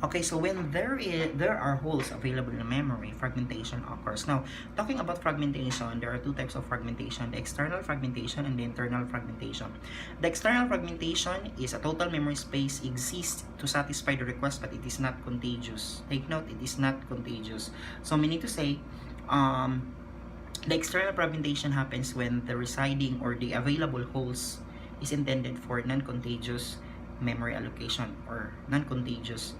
Okay, so when there are holes available in memory, fragmentation occurs. Now, talking about fragmentation, there are two types of fragmentation: the external fragmentation and the internal fragmentation. The external fragmentation is a total memory space exists to satisfy the request, but it is not contagious. Take note, it is not contagious. So meaning to say, the external fragmentation happens when the residing or the available holes is intended for non-contagious memory allocation or non-contagious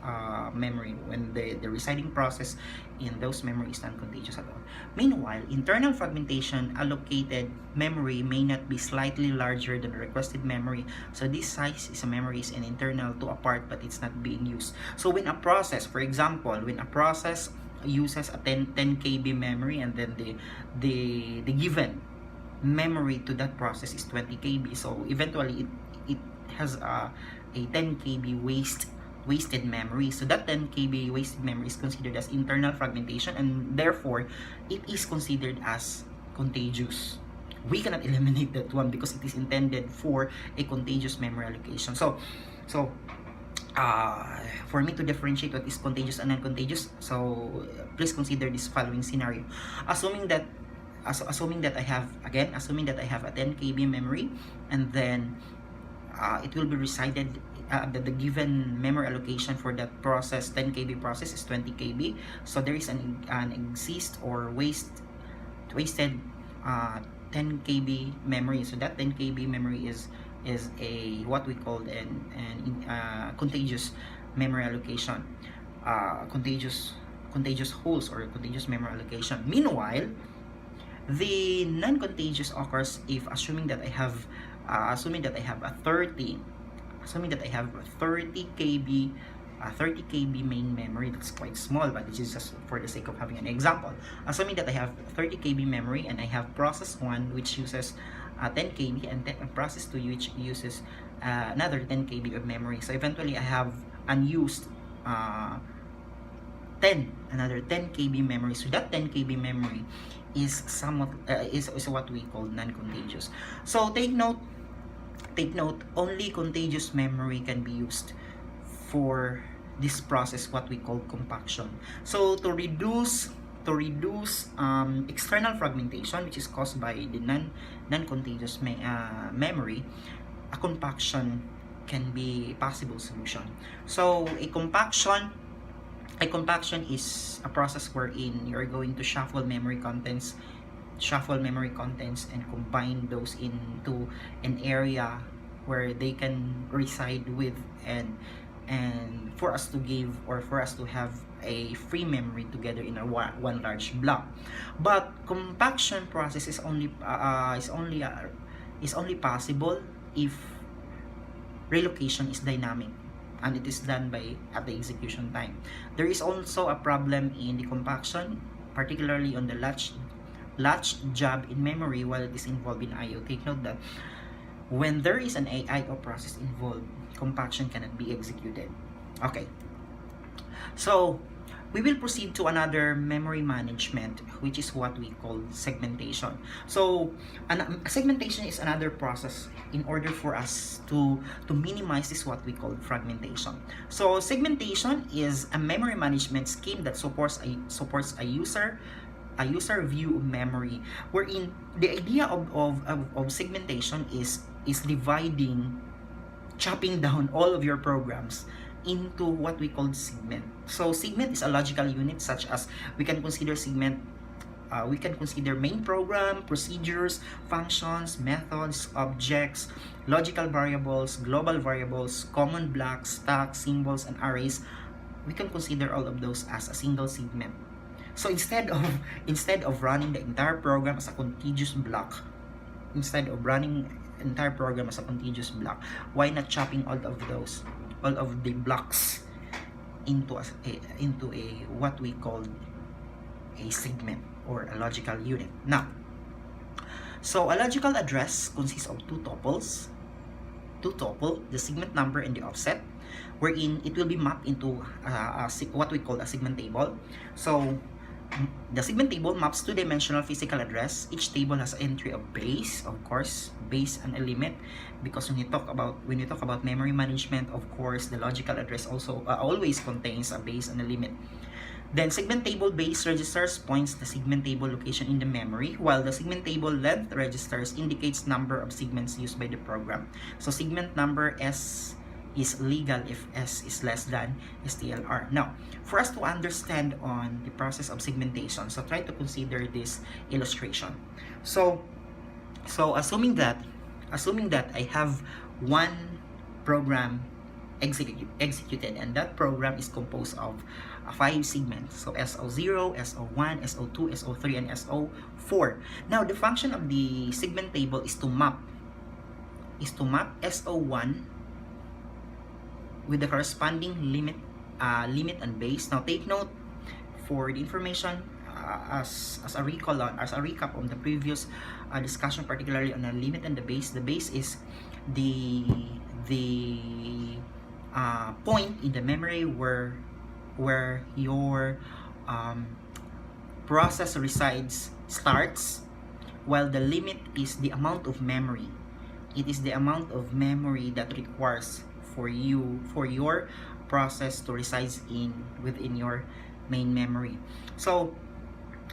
memory, when the residing process in those memory is non-contagious at all. Meanwhile, internal fragmentation allocated memory may not be slightly larger than the requested memory. So this size is a memory is an internal to a part, but it's not being used. So when a process, for example, when a process uses a 10 KB memory, and then the given memory to that process is 20 KB, so eventually it has a 10 KB wasted memory. So that 10 KB wasted memory is considered as internal fragmentation, and therefore it is considered as contagious. We cannot eliminate that one because it is intended for a contagious memory allocation. So for me to differentiate what is contagious and non-contagious, so please consider this following scenario. Assuming that I have a 10 KB memory, and then it will be resided, the given memory allocation for that process, 10 KB process, is 20 KB. So there is an exist or wasted 10 KB memory. So that 10 KB memory is a what we call an contagious memory allocation, contagious holes or contagious memory allocation. Meanwhile, the non-contagious occurs if assuming that I have a 30 KB 30 KB main memory. That's quite small, but this is just for the sake of having an example. Assuming that I have 30 KB memory and I have process 1 which uses 10 KB and process 2 which uses another 10 KB of memory. So eventually I have unused another 10 KB memory. So that 10 KB memory is somewhat is what we call non-contagious. So take note, only contagious memory can be used for this process, what we call compaction. So to reduce external fragmentation, which is caused by the non-contagious memory, a compaction can be a possible solution. So a compaction is a process wherein you're going to shuffle memory contents and combine those into an area where they can reside with, and for us to give or for us to have a free memory together in a one large block. But compaction process is only possible if relocation is dynamic and it is done at the execution time. There is also a problem in the compaction, particularly on the latch job in memory while it is involved in I/O. Take note that when there is an I/O process involved, compaction cannot be executed. Okay, so we will proceed to another memory management, which is what we call segmentation. So segmentation is another process in order for us to minimize this what we call fragmentation. So segmentation is a memory management scheme that supports a user view of memory, wherein the idea of segmentation is chopping down all of your programs into what we call segment. So segment is a logical unit, such as we can consider segment, we can consider main program, procedures, functions, methods, objects, logical variables, global variables, common blocks, stacks, symbols, and arrays. We can consider all of those as a single segment. So instead of running the entire program as a contiguous block, why not chopping all of the blocks into a what we call a segment or a logical unit. Now, so a logical address consists of two tuples, the segment number and the offset, wherein it will be mapped into what we call a segment table. So The segment table maps two-dimensional physical address. Each table has entry of base, of course, base and a limit, because when you talk about memory management, of course, the logical address also always contains a base and a limit. Then segment table base registers points the segment table location in the memory, while the segment table length registers indicates number of segments used by the program. So segment number S is legal if S is less than STLR. Now, for us to understand on the process of segmentation, so try to consider this illustration. So assuming that I have one program executed, and that program is composed of 5 segments, so SO0, SO1, SO2, SO3, and SO4. Now the function of the segment table is to map SO1 with the corresponding limit and base. Now take note, for the information, as a recap on the previous discussion, particularly on the limit and the base. The base is the point in the memory where your process starts, while the limit is the amount of memory. It is the amount of memory that requires for your process to reside within your main memory. So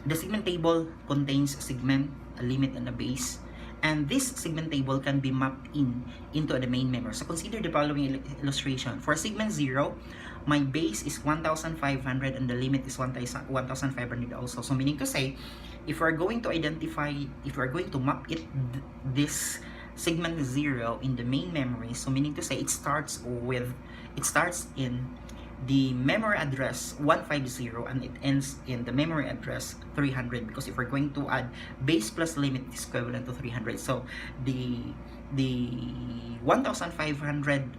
the segment table contains a segment, a limit, and a base, and this segment table can be mapped into the main memory. So consider the following illustration. For segment 0, my base is 1500 and the limit is 1500 also. So meaning to say, if we're going to map this segment 0 in the main memory, so meaning to say it starts in the memory address 150 and it ends in the memory address 300, because if we're going to add base plus limit is equivalent to 300. So the 1500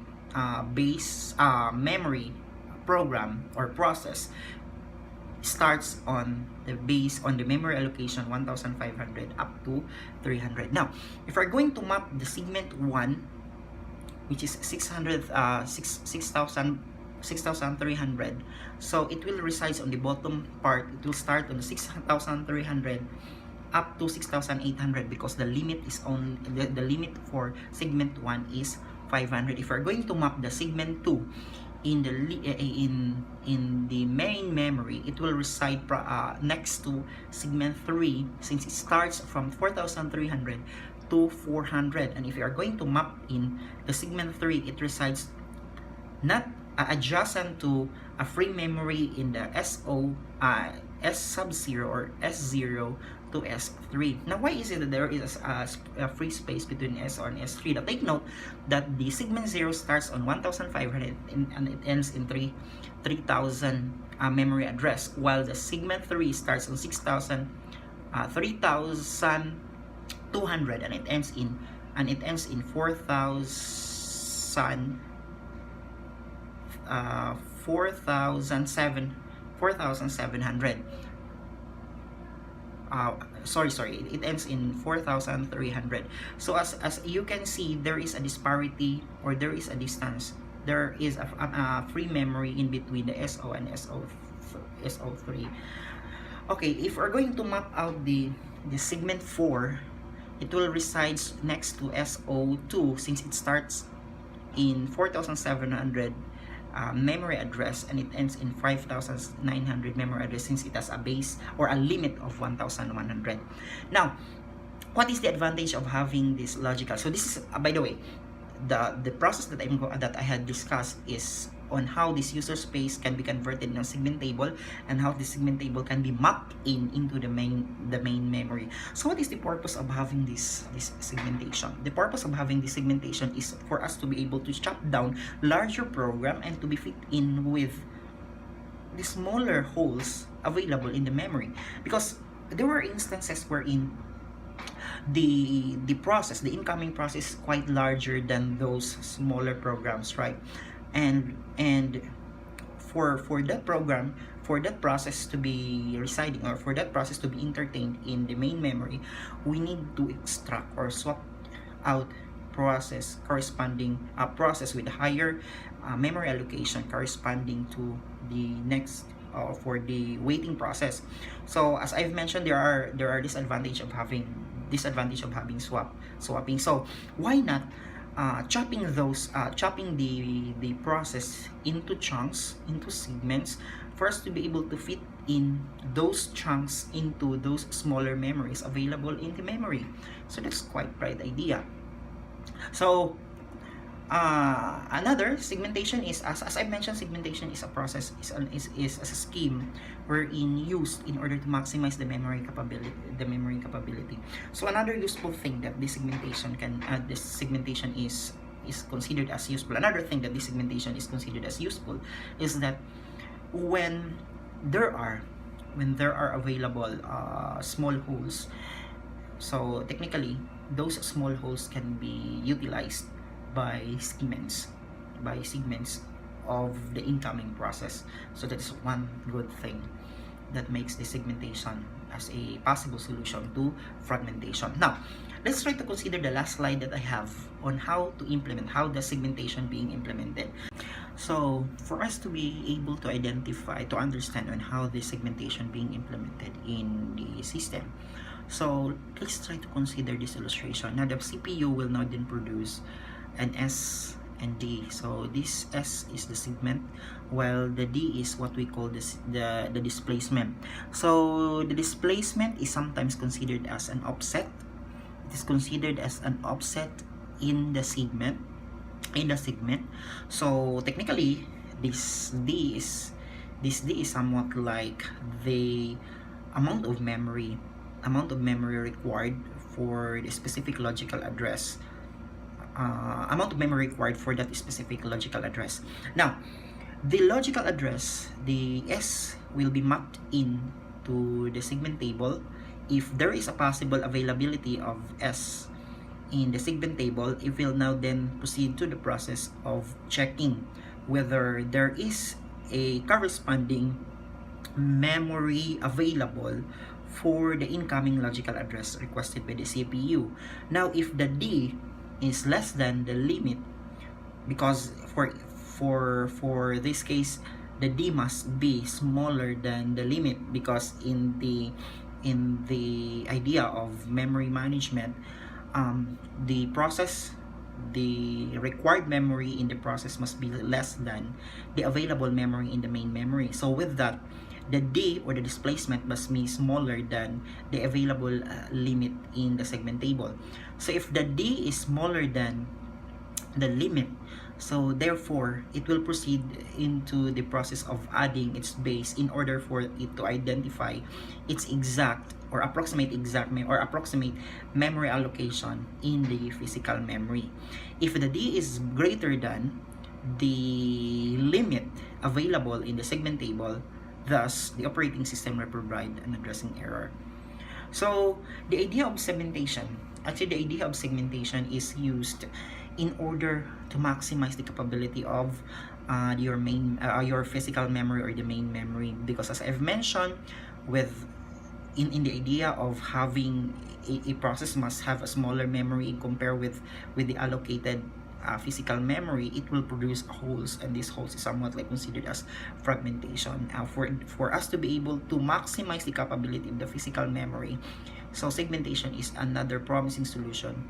base memory program or process starts on the memory allocation 1500 up to 300. Now, if we're going to map the segment 1, which is 6300, so it will reside on the bottom part. It will start on 6300 up to 6800, because the limit is on the limit for segment 1 is 500. If we're going to map the segment 2 in the main memory, it will reside next to segment 3, since it starts from 4300 to 400. And if you are going to map in the segment 3, it resides not adjacent to a free memory in the S sub 0 or S0 to S3. Now, why is it that there is a free space between SO and S3? Now, take note that the segment 0 starts on 1500 and it ends in 3000 memory address, while the segment 3 starts on 3200 and it ends in 4700. It ends in 4300. So as you can see, there is a disparity, or there is a distance. There is a free memory in between the SO and SO3. Okay, if we're going to map out the segment 4, it will reside next to SO2, since it starts in 4700 memory address and it ends in 5900 memory address, since it has a base or a limit of 1100. Now, what is the advantage of having this logical? So this is by the way, the process that I had discussed is on how this user space can be converted in a segment table, and how the segment table can be mapped into the main memory. So what is the purpose of having this segmentation? The purpose of having this segmentation is for us to be able to chop down larger program and to be fit in with the smaller holes available in the memory, because there were instances wherein the incoming process is quite larger than those smaller programs, right? And for that process to be residing, or for that process to be entertained in the main memory, we need to extract or swap out process with higher memory allocation corresponding to the next for the waiting process. So as I've mentioned, there are disadvantage of having swapping. So why not chopping the process into chunks, into segments, for us to be able to fit in those chunks into those smaller memories available in the memory. So that's quite bright idea. So another segmentation is, as I mentioned, segmentation is a process, is a scheme wherein used in order to maximize the memory capability. So another useful thing that this segmentation is considered as useful. Another thing that this segmentation is considered as useful is that when there are available small holes, so technically those small holes can be utilized by segments of the incoming process. So that is one good thing that makes the segmentation as a possible solution to fragmentation. Now let's try to consider the last slide that I have on how the segmentation being implemented. So for us to be able to identify, to understand on how the segmentation being implemented in the system, so let's try to consider this illustration. Now the CPU will now then produce an S and D. So this S is the segment, while the D is what we call the displacement. So the displacement is sometimes considered as an offset. It is considered as an offset in the segment. So technically this D is somewhat like the amount of memory required for the specific logical address, amount of memory required for that specific logical address. Now the logical address, the S, will be mapped in to the segment table. If there is a possible availability of S in the segment table, it will now then proceed to the process of checking whether there is a corresponding memory available for the incoming logical address requested by the CPU. Now if the D is less than the limit, because for this case the D must be smaller than the limit, because in the idea of memory management, the required memory in the process must be less than the available memory in the main memory. So with that, the D, or the displacement, must be smaller than the available limit in the segment table. So if the D is smaller than the limit, so therefore it will proceed into the process of adding its base in order for it to identify its exact or approximate memory allocation in the physical memory. If the D is greater than the limit available in the segment table, thus the operating system will provide an addressing error. So the idea of segmentation is used in order to maximize the capability of your physical memory or the main memory, because as I've mentioned, in the idea of having a process must have a smaller memory compared with the allocated physical memory, it will produce holes, and these holes is somewhat like considered as fragmentation. For us to be able to maximize the capability of the physical memory, so segmentation is another promising solution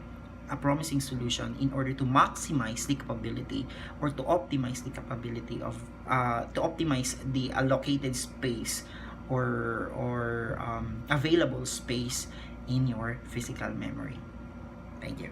in order to maximize the capability, or to optimize the capability of to optimize the allocated space or available space in your physical memory. Thank you.